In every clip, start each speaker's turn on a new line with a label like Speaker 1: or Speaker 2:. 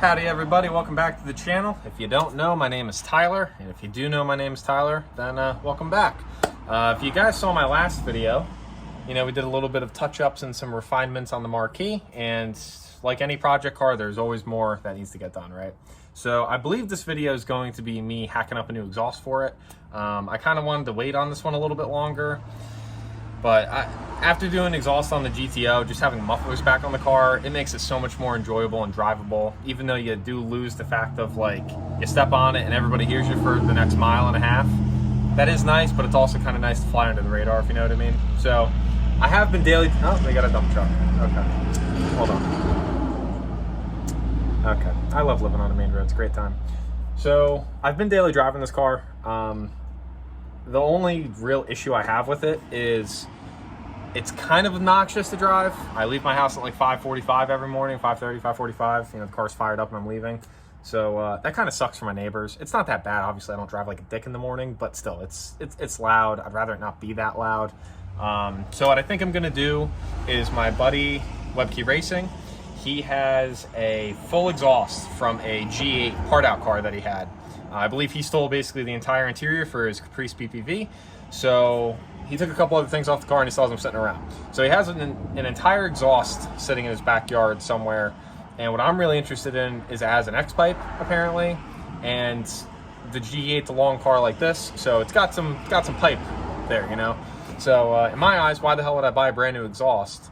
Speaker 1: Howdy everybody, welcome back to the channel. If you don't know, my name is Tyler, and if you do know my name is Tyler, then welcome back. If you guys saw my last video, we did a little bit of touch-ups and some refinements on the Marquis, and like any project car, there's always more that needs to get done, right? So I believe this video is going to be me hacking up a new exhaust for it. I kind of wanted to wait on this one a little bit longer, but after doing exhaust on the GTO, just having mufflers back on the car, it makes it so much more enjoyable and drivable, even though you do lose the fact of like, you step on it and everybody hears you for the next mile and a half. That is nice, but it's also kind of nice to fly under the radar, if you know what I mean. So I have been daily, oh, they got a dump truck. Okay, hold on. Okay, I love living on a main road, it's a great time. So I've been daily driving this car. The only real issue I have with it is it's kind of obnoxious to drive. I leave my house at like 5:45 every morning, 5:30, 5:45. The car's fired up and I'm leaving. So that kind of sucks for my neighbors. It's not that bad. Obviously, I don't drive like a dick in the morning, but still, it's loud. I'd rather it not be that loud. So what I think I'm gonna do is my buddy Webkey Racing, he has a full exhaust from a G8 part out car that he had. I believe he stole basically the entire interior for his Caprice PPV. So he took a couple other things off the car and he sells them sitting around. So he has an entire exhaust sitting in his backyard somewhere. And what I'm really interested in is it has an X-pipe apparently, and the G8's a long car like this, so it's got some pipe there, So in my eyes, why the hell would I buy a brand new exhaust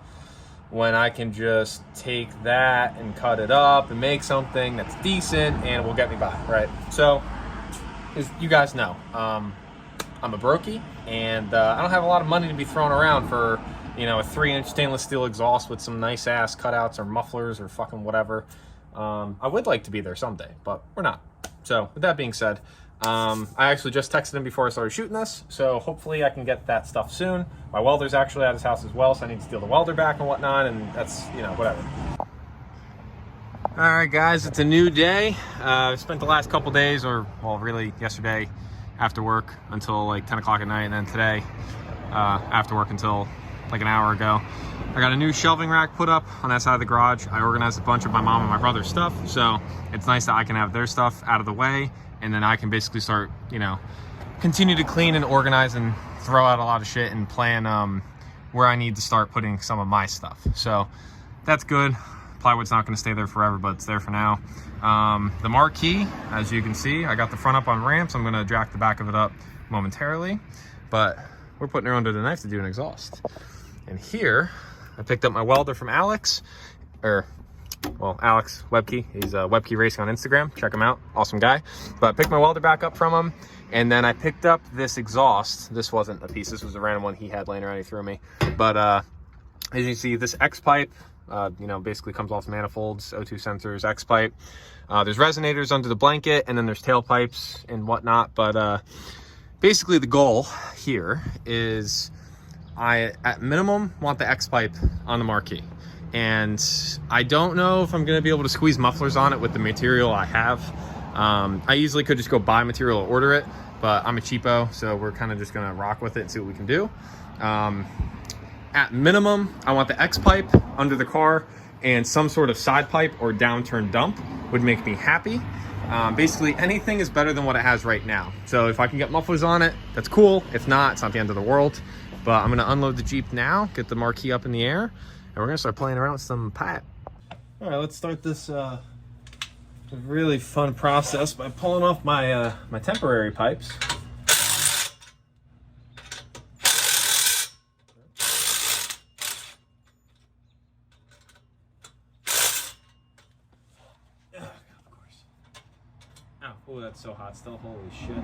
Speaker 1: when I can just take that and cut it up and make something that's decent and will get me by, right? So, as you guys know, I'm a brokey, and I don't have a lot of money to be throwing around for, a 3-inch stainless steel exhaust with some nice ass cutouts or mufflers or fucking whatever. I would like to be there someday, but we're not. So, with that being said, I actually just texted him before I started shooting this, so hopefully I can get that stuff soon. My welder's actually at his house as well, so I need to steal the welder back and whatnot, and that's, whatever. Alright guys, it's a new day. I spent the last couple days, or well really yesterday after work until like 10 o'clock at night, and then today after work until like an hour ago. I got a new shelving rack put up on that side of the garage. I organized a bunch of my mom and my brother's stuff, so it's nice that I can have their stuff out of the way, and then I can basically start, continue to clean and organize and throw out a lot of shit and plan where I need to start putting some of my stuff. So that's good. Plywood's not going to stay there forever, but it's there for now. The Marquis, as you can see, I got the front up on ramps. I'm going to jack the back of it up momentarily, but we're putting her under the knife to do an exhaust. And here, I picked up my welder from Alex, Alex Webkey. He's Webkey Racing on Instagram. Check him out. Awesome guy. But I picked my welder back up from him, and then I picked up this exhaust. This wasn't a piece. This was a random one he had laying around. He threw me. But as you can see, this X-pipe, basically comes off manifolds, O2 sensors, X-pipe. There's resonators under the blanket, and then there's tailpipes and whatnot. But basically the goal here is I, at minimum, want the X-pipe on the Marquis. And I don't know if I'm going to be able to squeeze mufflers on it with the material I have. I easily could just go buy material or order it, but I'm a cheapo, so we're kind of just going to rock with it and see what we can do. At minimum, I want the X-pipe under the car, and some sort of side pipe or downturn dump would make me happy. Basically, anything is better than what it has right now. So if I can get mufflers on it, that's cool. If not, it's not the end of the world. But I'm going to unload the Jeep now, get the Marquis up in the air, and we're going to start playing around with some pipe. All right, let's start this really fun process by pulling off my my temporary pipes. Oh, that's so hot still. Holy shit.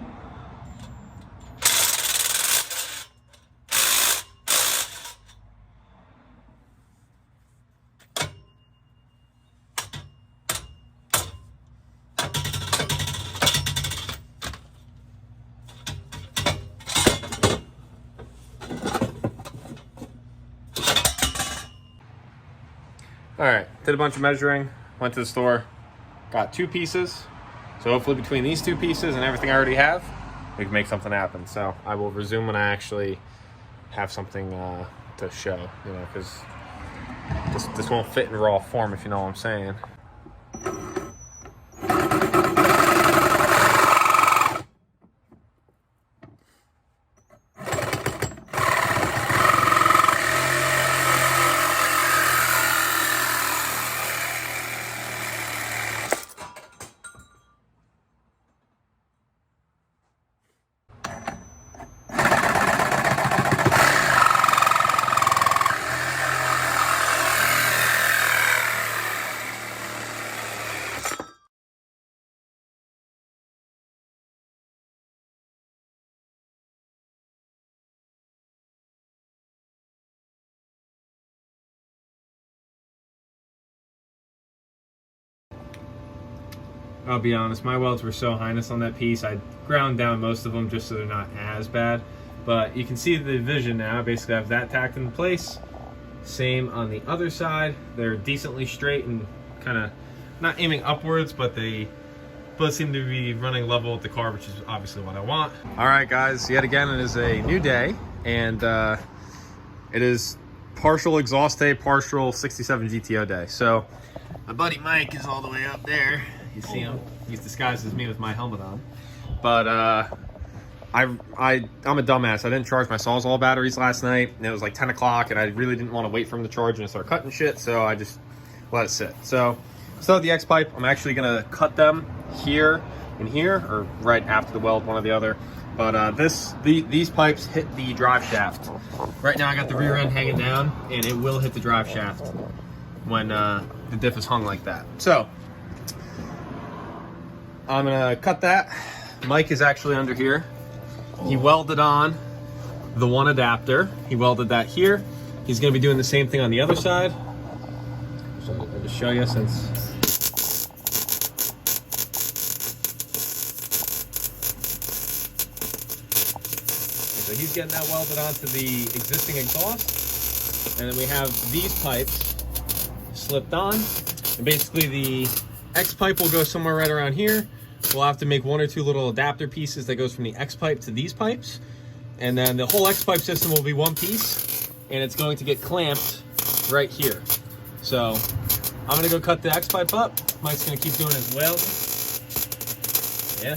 Speaker 1: All right, did a bunch of measuring, went to the store, got 2 pieces. So hopefully between these 2 pieces and everything I already have, we can make something happen. So I will resume when I actually have something to show, because this won't fit in raw form, if you know what I'm saying. I'll be honest, my welds were so heinous on that piece. I ground down most of them just so they're not as bad. But you can see the division now. Basically, I have that tacked in place. Same on the other side. They're decently straight and kind of not aiming upwards, but they both seem to be running level with the car, which is obviously what I want. All right, guys, yet again, it is a new day, and it is partial exhaust day, partial 67 GTO day. So my buddy Mike is all the way up there. You see him? He's disguised as me with my helmet on. But I'm a dumbass. I didn't charge my Sawzall batteries last night, and it was like 10 o'clock, and I really didn't want to wait for them to charge and start cutting shit, so I just let it sit. So still have the X pipe. I'm actually gonna cut them here and here, or right after the weld, one or the other. But these pipes hit the drive shaft. Right now I got the rear end hanging down, and it will hit the drive shaft when the diff is hung like that. So I'm gonna cut that. Mike is actually under here. He welded on the one adapter. He welded that here. He's gonna be doing the same thing on the other side. So I'll just show you since. So he's getting that welded onto the existing exhaust. And then we have these pipes slipped on. And basically the X pipe will go somewhere right around here. We'll have to make one or two little adapter pieces that goes from the X pipe to these pipes. And then the whole X pipe system will be one piece, and it's going to get clamped right here. So I'm gonna go cut the X pipe up. Mike's gonna keep doing his welding. Yeah.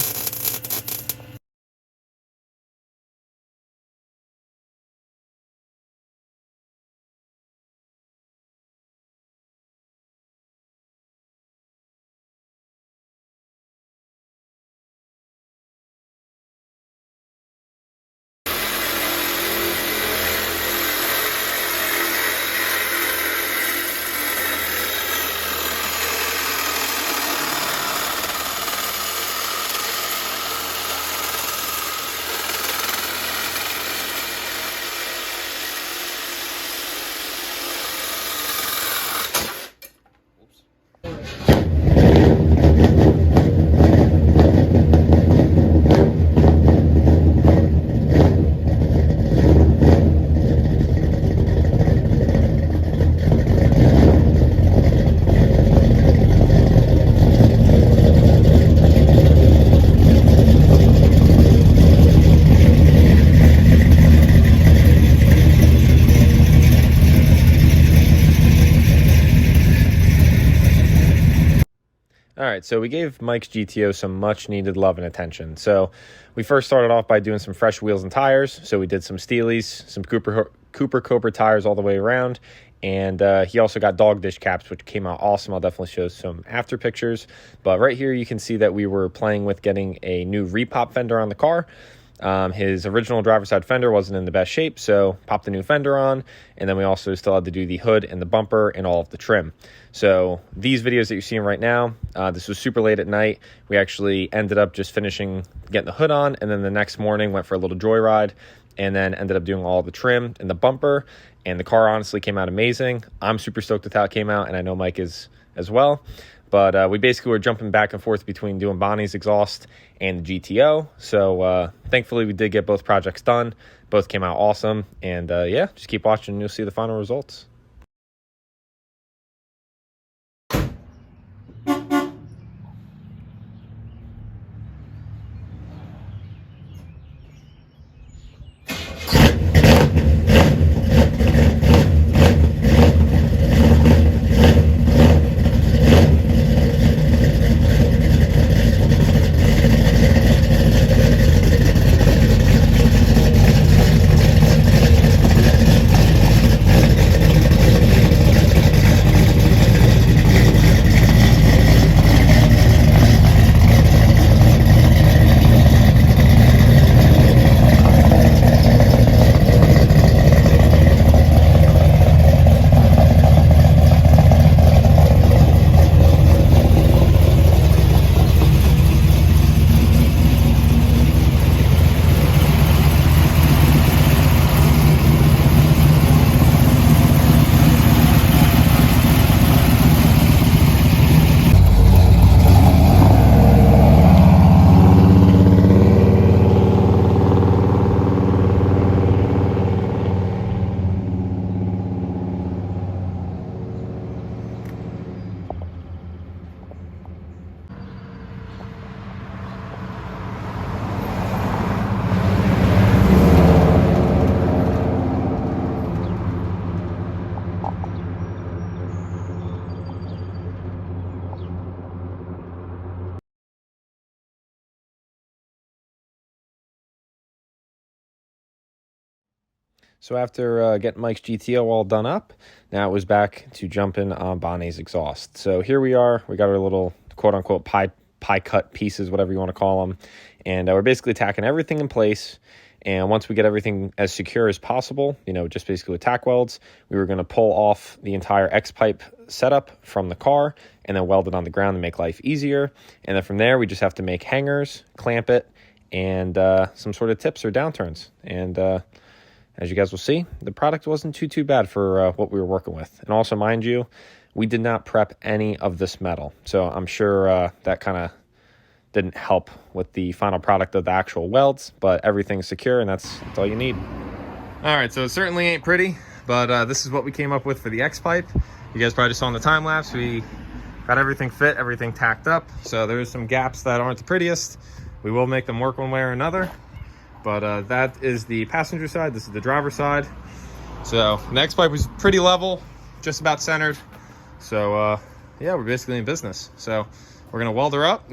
Speaker 1: All right, so we gave Mikes GTO some much needed love and attention. So we first started off by doing some fresh wheels and tires. So we did some Steelies, some Cooper Cobra tires all the way around. And he also got dog dish caps, which came out awesome. I'll definitely show some after pictures. But right here, you can see that we were playing with getting a new repop fender on the car. His original driver's side fender wasn't in the best shape, so popped the new fender on, and then we also still had to do the hood and the bumper and all of the trim. So these videos that you're seeing right now, this was super late at night. We actually ended up just finishing getting the hood on, and then the next morning went for a little joyride, and then ended up doing all the trim and the bumper, and the car honestly came out amazing. I'm super stoked with how it came out, and I know Mike is as well. But we basically were jumping back and forth between doing Bonnie's exhaust and the GTO. So thankfully we did get both projects done. Both came out awesome. And yeah, just keep watching and you'll see the final results. So after getting Mike's GTO all done up, now it was back to jumping on Bonnie's exhaust. So here we are. We got our little quote-unquote pie cut pieces, whatever you want to call them. And we're basically tacking everything in place. And once we get everything as secure as possible, just basically with tack welds, we were going to pull off the entire X-pipe setup from the car and then weld it on the ground to make life easier. And then from there, we just have to make hangers, clamp it, and some sort of tips or downturns. And as you guys will see, the product wasn't too bad for what we were working with. And also, mind you, we did not prep any of this metal. So I'm sure that kind of didn't help with the final product of the actual welds, but everything's secure, and that's all you need. All right, so it certainly ain't pretty, but this is what we came up with for the X-pipe. You guys probably just saw in the time lapse, we got everything fit, everything tacked up. So there's some gaps that aren't the prettiest. We will make them work one way or another. But that is the passenger side. This is the driver's side. So the X-pipe was pretty level, just about centered. So yeah, we're basically in business. So we're gonna weld her up.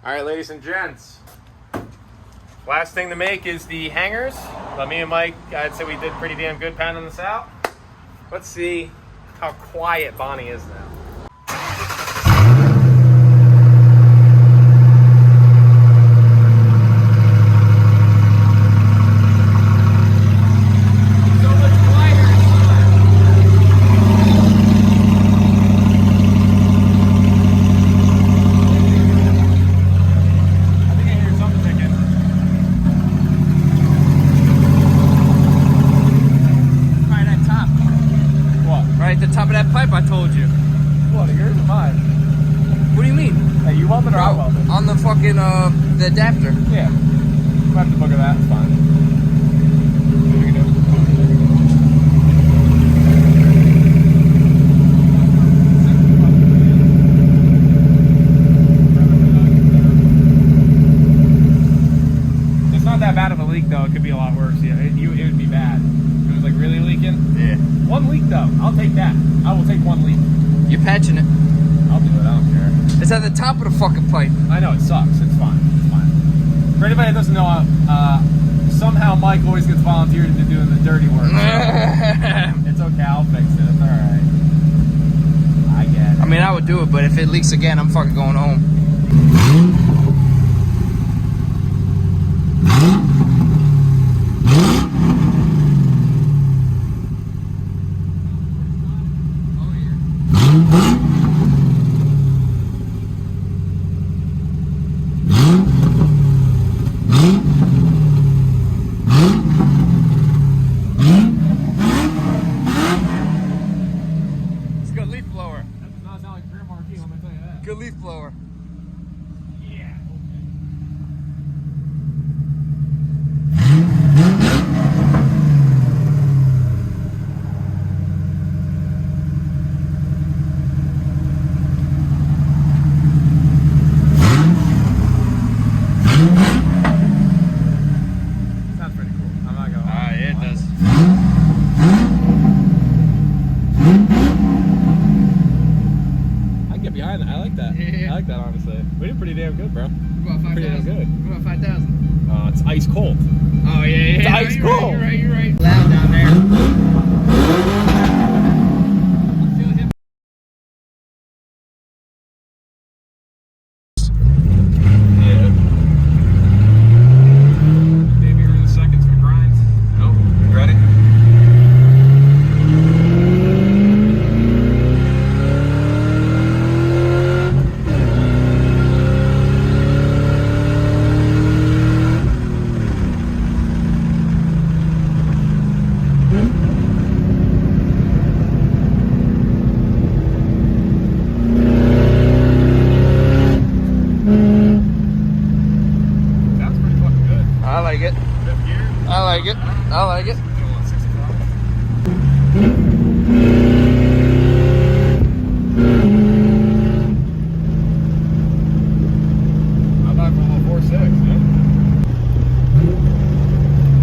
Speaker 1: All right, ladies and gents, last thing to make is the hangers. But me and Mike, I'd say we did pretty damn good pounding this out. Let's see how quiet Bonnie is now.
Speaker 2: Pipe I told you.
Speaker 1: What, yours or mine?
Speaker 2: What do you mean?
Speaker 1: Hey, you welded or I welded?
Speaker 2: On the fucking, the adapter.
Speaker 1: Yeah. We'll have to look at that, it's fine. What are you gonna do? It's not that bad of a leak though, it could be a lot worse. Yeah, it would be bad. It was like really leaking?
Speaker 2: Yeah.
Speaker 1: One leak though, I'll take that. I will take one leak.
Speaker 2: You're patching it.
Speaker 1: I'll do it, I don't care.
Speaker 2: It's at the top of the fucking pipe.
Speaker 1: I know, it sucks. It's fine. It's fine. For anybody that doesn't know, somehow Mike always gets volunteered into doing the dirty work. So it's okay, I'll fix it. It's alright. I get it.
Speaker 2: I mean, I would do it, but if it leaks again, I'm fucking going home. It's a good leaf blower.
Speaker 1: That does not sound like Grandma Marquis, let me tell you that.
Speaker 2: Good leaf blower.
Speaker 1: Yeah, sounds pretty cool. I'm not gonna lie.
Speaker 2: Yeah, it does.
Speaker 1: I can get behind that. I like that.
Speaker 2: Yeah.
Speaker 1: I like that, honestly. We did pretty damn good, bro.
Speaker 2: What about
Speaker 1: Pretty damn
Speaker 2: 5,000?
Speaker 1: good.
Speaker 2: What about 5,000?
Speaker 1: It's ice cold.
Speaker 2: Oh, yeah.
Speaker 1: It's
Speaker 2: No,
Speaker 1: ice
Speaker 2: you're
Speaker 1: cold.
Speaker 2: Right, you're right. Loud down there.
Speaker 1: Maybe here in a second, some grinds. Nope. You ready?
Speaker 3: it. I like it.
Speaker 1: I'm not for a little 4.6, man.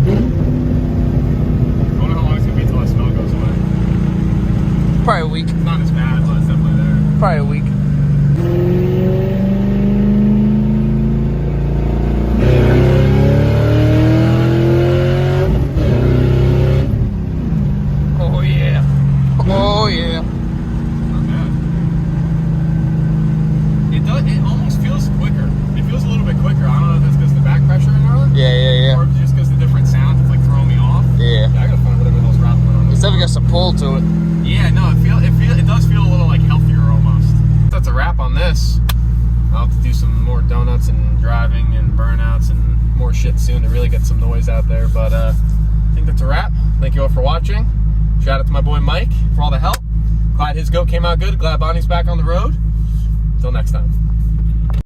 Speaker 1: I wonder how long it's gonna be until that smell goes away.
Speaker 3: Probably a week.
Speaker 1: It's not as bad, but it's definitely there.
Speaker 3: Probably a week. Oh yeah. Oh yeah.
Speaker 1: Not bad. It almost feels quicker. It feels a little bit quicker. I don't know if it's because the back pressure in there.
Speaker 3: Yeah.
Speaker 1: Or if it's just because the different sound is like throwing me off.
Speaker 3: Yeah.
Speaker 1: I gotta find whatever those rattling on.
Speaker 3: It's definitely got some pull to it.
Speaker 1: Yeah, no, it does feel a little like healthier almost. That's a wrap on this. I'll have to do some more donuts and driving and burnouts and more shit soon to really get some noise out there. But I think that's a wrap. Thank you all for watching. Shout out to my boy Mike for all the help. Glad his goat came out good. Glad Bonnie's back on the road. Until next time.